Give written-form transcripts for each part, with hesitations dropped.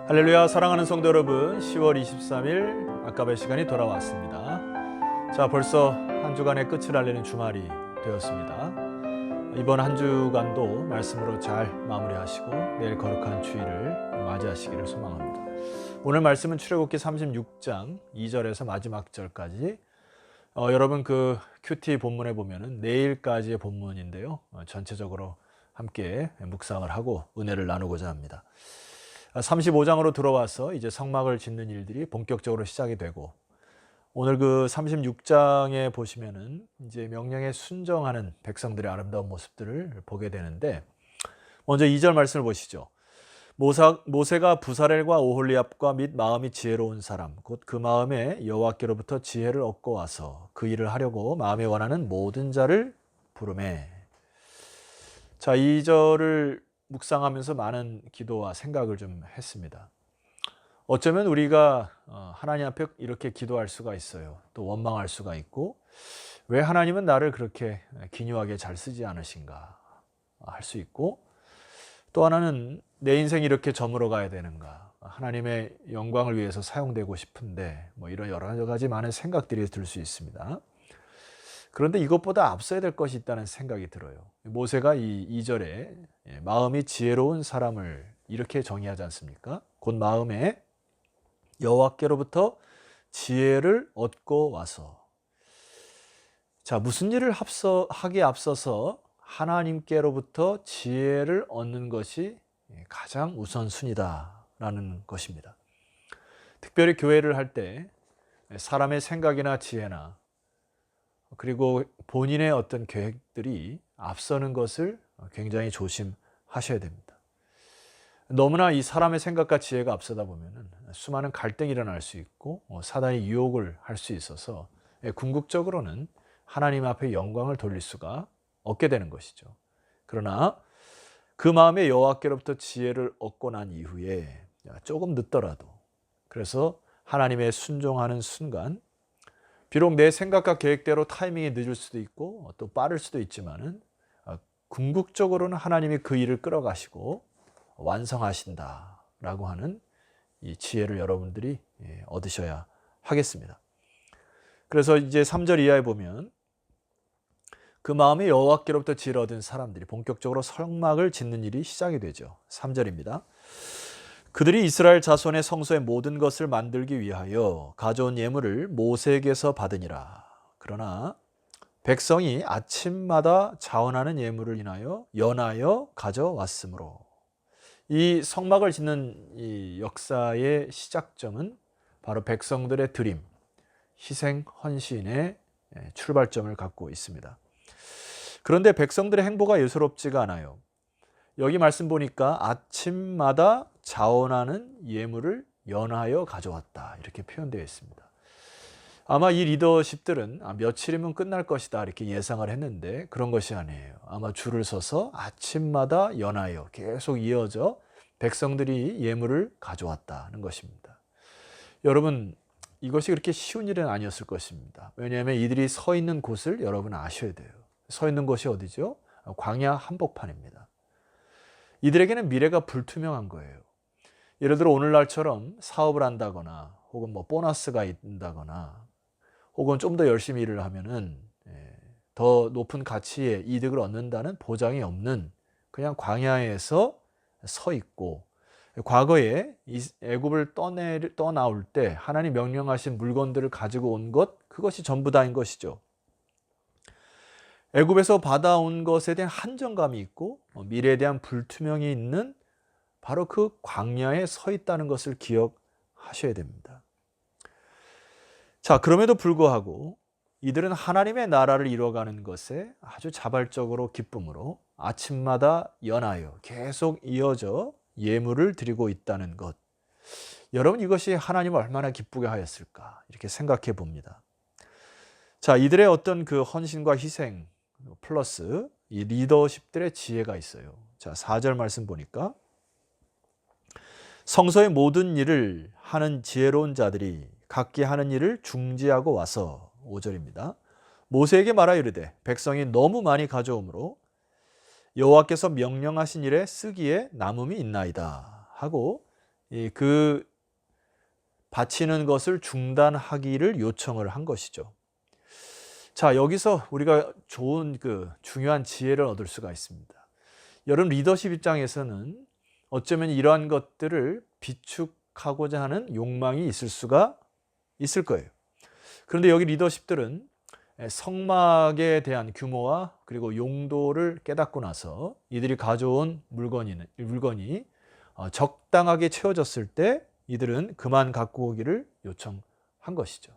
할렐루야. 사랑하는 성도 여러분, 10월 23일 아까의 시간이 돌아왔습니다. 자, 벌써 한 주간의 끝을 알리는 주말이 되었습니다. 이번 한 주간도 말씀으로 잘 마무리하시고 내일 거룩한 주일을 맞이하시기를 소망합니다. 오늘 말씀은 출애굽기 36장 2절에서 마지막 절까지 여러분 그 큐티 본문에 보면은 내일까지의 본문인데요. 전체적으로 함께 묵상을 하고 은혜를 나누고자 합니다. 35장으로 들어와서 이제 성막을 짓는 일들이 본격적으로 시작이 되고, 오늘 그 36장에 보시면은 이제 명령에 순종하는 백성들의 아름다운 모습들을 보게 되는데, 먼저 2절 말씀을 보시죠. 모세가 부사렐과 오홀리압과 및 마음이 지혜로운 사람 곧 그 마음에 여호와께로부터 지혜를 얻고 와서 그 일을 하려고 마음에 원하는 모든 자를 부르매. 자, 2절을 묵상하면서 많은 기도와 생각을 좀 했습니다. 어쩌면 우리가 하나님 앞에 이렇게 기도할 수가 있어요. 또 원망할 수가 있고, 왜 하나님은 나를 그렇게 기묘하게 잘 쓰지 않으신가 할 수 있고, 또 하나는 내 인생이 이렇게 저물어 가야 되는가, 하나님의 영광을 위해서 사용되고 싶은데, 이런 여러 가지 많은 생각들이 들 수 있습니다. 그런데 이것보다 앞서야 될 것이 있다는 생각이 들어요. 모세가 이 2절에 마음이 지혜로운 사람을 이렇게 정의하지 않습니까? 곧 마음에 여호와께로부터 지혜를 얻고 와서. 자, 무슨 일을 하기에 앞서서 하나님께로부터 지혜를 얻는 것이 가장 우선순위다라는 것입니다. 특별히 교회를 할 때 사람의 생각이나 지혜나 그리고 본인의 어떤 계획들이 앞서는 것을 굉장히 조심하셔야 됩니다. 너무나 이 사람의 생각과 지혜가 앞서다 보면 수많은 갈등이 일어날 수 있고 사단이 유혹을 할 수 있어서 궁극적으로는 하나님 앞에 영광을 돌릴 수가 없게 되는 것이죠. 그러나 그 마음에 여호와께로부터 지혜를 얻고 난 이후에 조금 늦더라도, 그래서 하나님의 순종하는 순간, 비록 내 생각과 계획대로 타이밍이 늦을 수도 있고 또 빠를 수도 있지만은 궁극적으로는 하나님이 그 일을 끌어가시고 완성하신다라고 하는 이 지혜를 여러분들이 얻으셔야 하겠습니다. 그래서 이제 3절 이하에 보면 그 마음에 여호와께로부터 지혜를 얻은 사람들이 본격적으로 성막을 짓는 일이 시작이 되죠. 3절입니다. 그들이 이스라엘 자손의 성소의 모든 것을 만들기 위하여 가져온 예물을 모세에게서 받으니라. 그러나 백성이 아침마다 자원하는 예물을 인하여 연하여 가져왔으므로. 이 성막을 짓는 이 역사의 시작점은 바로 백성들의 드림, 희생, 헌신의 출발점을 갖고 있습니다. 그런데 백성들의 행보가 예사롭지가 않아요. 여기 말씀 보니까 아침마다 자원하는 예물을 연하여 가져왔다, 이렇게 표현되어 있습니다. 아마 이 리더십들은 며칠이면 끝날 것이다 이렇게 예상을 했는데 그런 것이 아니에요. 아마 줄을 서서 아침마다 연하여 계속 이어져 백성들이 예물을 가져왔다는 것입니다. 여러분, 이것이 그렇게 쉬운 일은 아니었을 것입니다. 왜냐하면 이들이 서 있는 곳을 여러분 아셔야 돼요. 서 있는 곳이 어디죠? 광야 한복판입니다. 이들에게는 미래가 불투명한 거예요. 예를 들어 오늘날처럼 사업을 한다거나 혹은 보너스가 있다거나 혹은 좀 더 열심히 일을 하면은 더 높은 가치의 이득을 얻는다는 보장이 없는 그냥 광야에서 서 있고, 과거에 애굽을 떠나올 때 하나님 명령하신 물건들을 가지고 온 것, 그것이 전부 다인 것이죠. 애굽에서 받아온 것에 대한 한정감이 있고 미래에 대한 불투명이 있는 바로 그 광야에 서 있다는 것을 기억하셔야 됩니다. 자, 그럼에도 불구하고 이들은 하나님의 나라를 이뤄가는 것에 아주 자발적으로 기쁨으로 아침마다 연하여 계속 이어져 예물을 드리고 있다는 것. 여러분, 이것이 하나님을 얼마나 기쁘게 하였을까 이렇게 생각해 봅니다. 자, 이들의 어떤 그 헌신과 희생 플러스 이 리더십들의 지혜가 있어요. 자, 4절 말씀 보니까 성소의 모든 일을 하는 지혜로운 자들이 각기 하는 일을 중지하고 와서, 5절입니다. 모세에게 말하여 이르되 백성이 너무 많이 가져오므로 여호와께서 명령하신 일에 쓰기에 남음이 있나이다 하고 그 바치는 것을 중단하기를 요청을 한 것이죠. 자, 여기서 우리가 좋은 중요한 지혜를 얻을 수가 있습니다. 여러분 리더십 입장에서는 어쩌면 이러한 것들을 비축하고자 하는 욕망이 있을 수가 있을 거예요. 그런데 여기 리더십들은 성막에 대한 규모와 그리고 용도를 깨닫고 나서 이들이 가져온 물건이 적당하게 채워졌을 때 이들은 그만 갖고 오기를 요청한 것이죠.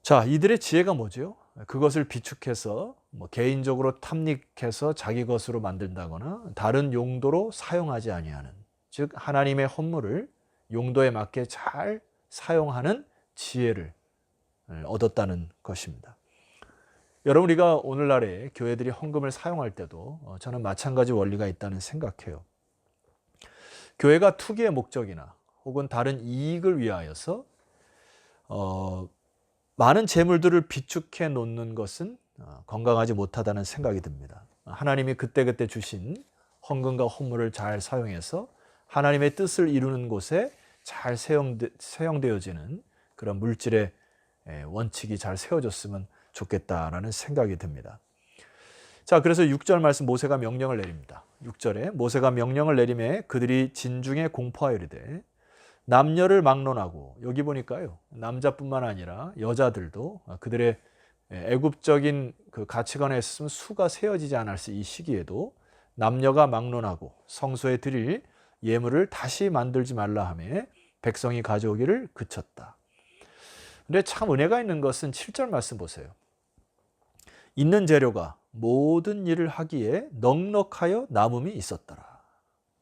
자, 이들의 지혜가 뭐죠? 그것을 비축해서 개인적으로 탐닉해서 자기 것으로 만든다거나 다른 용도로 사용하지 아니하는, 즉 하나님의 헌물을 용도에 맞게 잘 사용하는 지혜를 얻었다는 것입니다. 여러분, 우리가 오늘날에 교회들이 헌금을 사용할 때도 저는 마찬가지 원리가 있다는 생각해요. 교회가 투기의 목적이나 혹은 다른 이익을 위하여서 많은 재물들을 비축해 놓는 것은 건강하지 못하다는 생각이 듭니다. 하나님이 그때그때 주신 헌금과 헌물을 잘 사용해서 하나님의 뜻을 이루는 곳에 잘 사용되어지는 그런 물질의 원칙이 잘 세워졌으면 좋겠다라는 생각이 듭니다. 자, 그래서 6절 말씀 모세가 명령을 내립니다. 6절에 모세가 명령을 내림에 그들이 진중에 공포하여 이르되 남녀를 막론하고, 여기 보니까요 남자뿐만 아니라 여자들도 그들의 애굽적인 그 가치관에 있으면 수가 세어지지 않았을 이 시기에도 남녀가 막론하고 성소에 드릴 예물을 다시 만들지 말라 하며 백성이 가져오기를 그쳤다. 근데 참 은혜가 있는 것은 7절 말씀 보세요. 있는 재료가 모든 일을 하기에 넉넉하여 남음이 있었더라.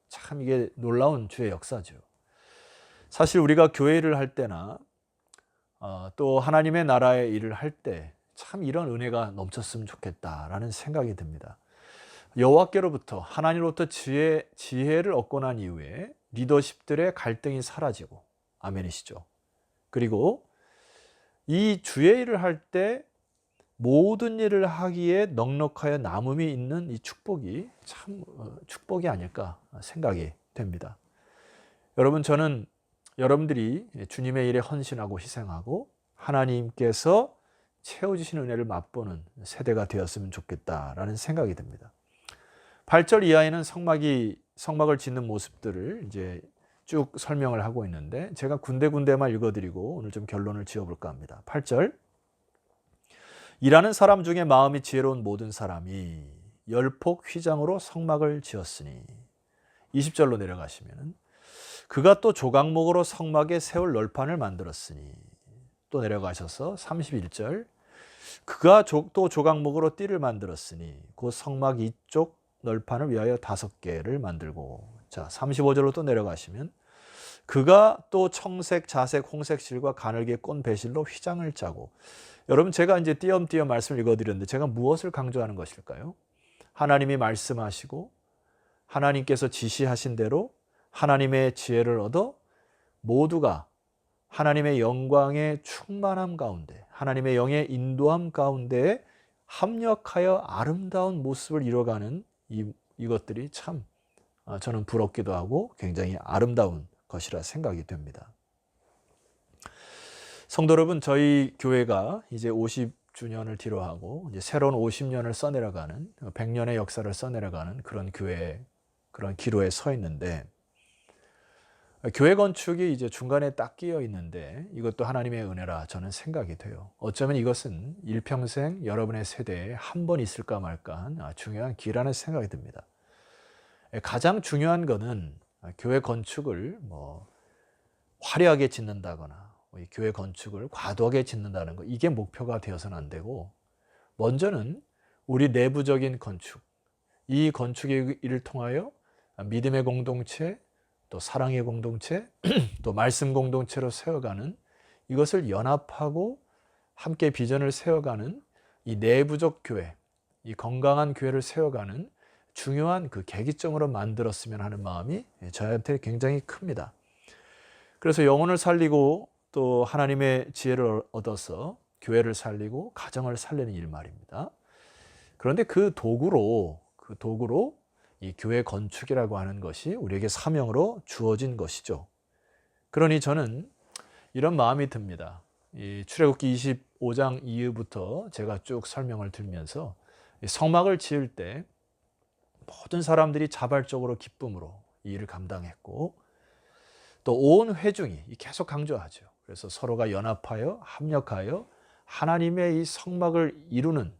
참 이게 놀라운 주의 역사죠. 사실 우리가 교회 일을 할 때나 또 하나님의 나라의 일을 할 때 참 이런 은혜가 넘쳤으면 좋겠다라는 생각이 듭니다. 여호와께로부터 하나님으로부터 지혜를 얻고 난 이후에 리더십들의 갈등이 사라지고, 아멘이시죠. 그리고 이 주의 일을 할 때 모든 일을 하기에 넉넉하여 남음이 있는 이 축복이 참 축복이 아닐까 생각이 됩니다. 여러분, 저는 여러분들이 주님의 일에 헌신하고 희생하고 하나님께서 채워주신 은혜를 맛보는 세대가 되었으면 좋겠다라는 생각이 듭니다. 8절 이하에는 성막을 짓는 모습들을 이제 쭉 설명을 하고 있는데 제가 군데군데만 읽어드리고 오늘 좀 결론을 지어볼까 합니다. 8절, 일하는 사람 중에 마음이 지혜로운 모든 사람이 열폭 휘장으로 성막을 지었으니, 20절로 내려가시면 그가 또 조각목으로 성막에 세울 널판을 만들었으니, 또 내려가셔서 31절, 그가 또 조각목으로 띠를 만들었으니 곧 성막 이쪽 널판을 위하여 5개를 만들고, 자 35절로 또 내려가시면 그가 또 청색, 자색, 홍색 실과 가늘게 꼰 배실로 휘장을 짜고. 여러분, 제가 이제 띄엄띄엄 말씀을 읽어드렸는데 제가 무엇을 강조하는 것일까요? 하나님이 말씀하시고 하나님께서 지시하신 대로 하나님의 지혜를 얻어 모두가 하나님의 영광의 충만함 가운데, 하나님의 영의 인도함 가운데 합력하여 아름다운 모습을 이뤄가는 이것들이 참 저는 부럽기도 하고 굉장히 아름다운 것이라 생각이 됩니다. 성도 여러분, 저희 교회가 이제 50주년을 뒤로하고 이제 새로운 50년을 써내려가는, 100년의 역사를 써내려가는 그런 교회, 그런 기로에 서 있는데, 교회 건축이 이제 중간에 딱 끼어 있는데 이것도 하나님의 은혜라 저는 생각이 돼요. 어쩌면 이것은 일평생 여러분의 세대에 한 번 있을까 말까한 중요한 기라는 생각이 듭니다. 가장 중요한 거는 교회 건축을 화려하게 짓는다거나 교회 건축을 과도하게 짓는다는 거, 이게 목표가 되어서는 안 되고, 먼저는 우리 내부적인 건축, 이 건축의 일을 통하여 믿음의 공동체, 또 사랑의 공동체, 또 말씀 공동체로 세워가는, 이것을 연합하고 함께 비전을 세워가는 이 내부적 교회, 이 건강한 교회를 세워가는 중요한 그 계기점으로 만들었으면 하는 마음이 저한테 굉장히 큽니다. 그래서 영혼을 살리고 또 하나님의 지혜를 얻어서 교회를 살리고 가정을 살리는 일 말입니다. 그런데 그 도구로 이 교회 건축이라고 하는 것이 우리에게 사명으로 주어진 것이죠. 그러니 저는 이런 마음이 듭니다. 이 출애굽기 25장 이후부터 제가 쭉 설명을 들면서 성막을 지을 때 모든 사람들이 자발적으로 기쁨으로 이 일을 감당했고, 또 온 회중이 계속 강조하죠. 그래서 서로가 연합하여 합력하여 하나님의 이 성막을 이루는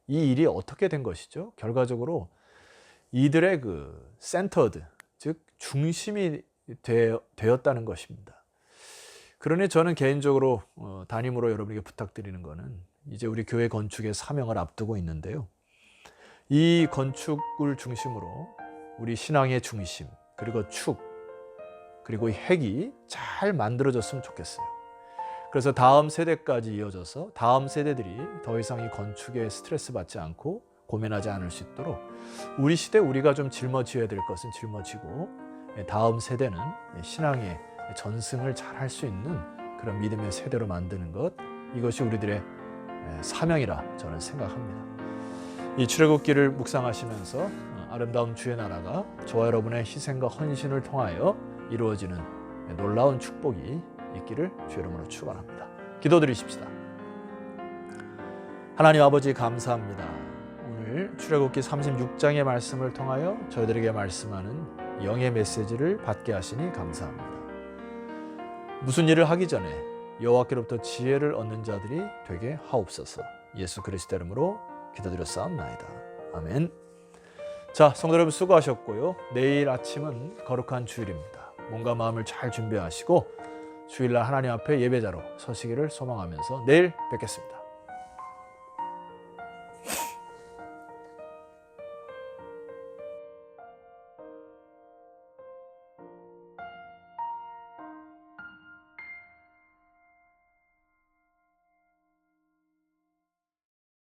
이 일이 어떻게 된 것이죠? 결과적으로 이들의 그 센터드, 즉 중심이 되었다는 것입니다. 그러니 저는 개인적으로 담임으로 여러분에게 부탁드리는 것은 이제 우리 교회 건축의 사명을 앞두고 있는데요. 이 건축을 중심으로 우리 신앙의 중심, 그리고 축, 그리고 이 핵이 잘 만들어졌으면 좋겠어요. 그래서 다음 세대까지 이어져서 다음 세대들이 더 이상 이 건축에 스트레스 받지 않고 고민하지 않을 수 있도록 우리 시대 우리가 좀 짊어져야 될 것은 짊어지고, 다음 세대는 신앙의 전승을 잘 할 수 있는 그런 믿음의 세대로 만드는 것, 이것이 우리들의 사명이라 저는 생각합니다. 이 출애굽기를 묵상하시면서 아름다운 주의 나라가 저와 여러분의 희생과 헌신을 통하여 이루어지는 놀라운 축복이 있기를 주 이름으로 축원합니다. 기도드리십시다. 하나님 아버지 감사합니다. 오늘 출애굽기 36장의 말씀을 통하여 저희들에게 말씀하는 영의 메시지를 받게 하시니 감사합니다. 무슨 일을 하기 전에 여호와께로부터 지혜를 얻는 자들이 되게 하옵소서. 예수 그리스도 이름으로 기도드렸사옵나이다. 아멘. 자, 성도 여러분 수고하셨고요. 내일 아침은 거룩한 주일입니다. 몸과 마음을 잘 준비하시고 주일날 하나님 앞에 예배자로 서시기를 소망하면서 내일 뵙겠습니다.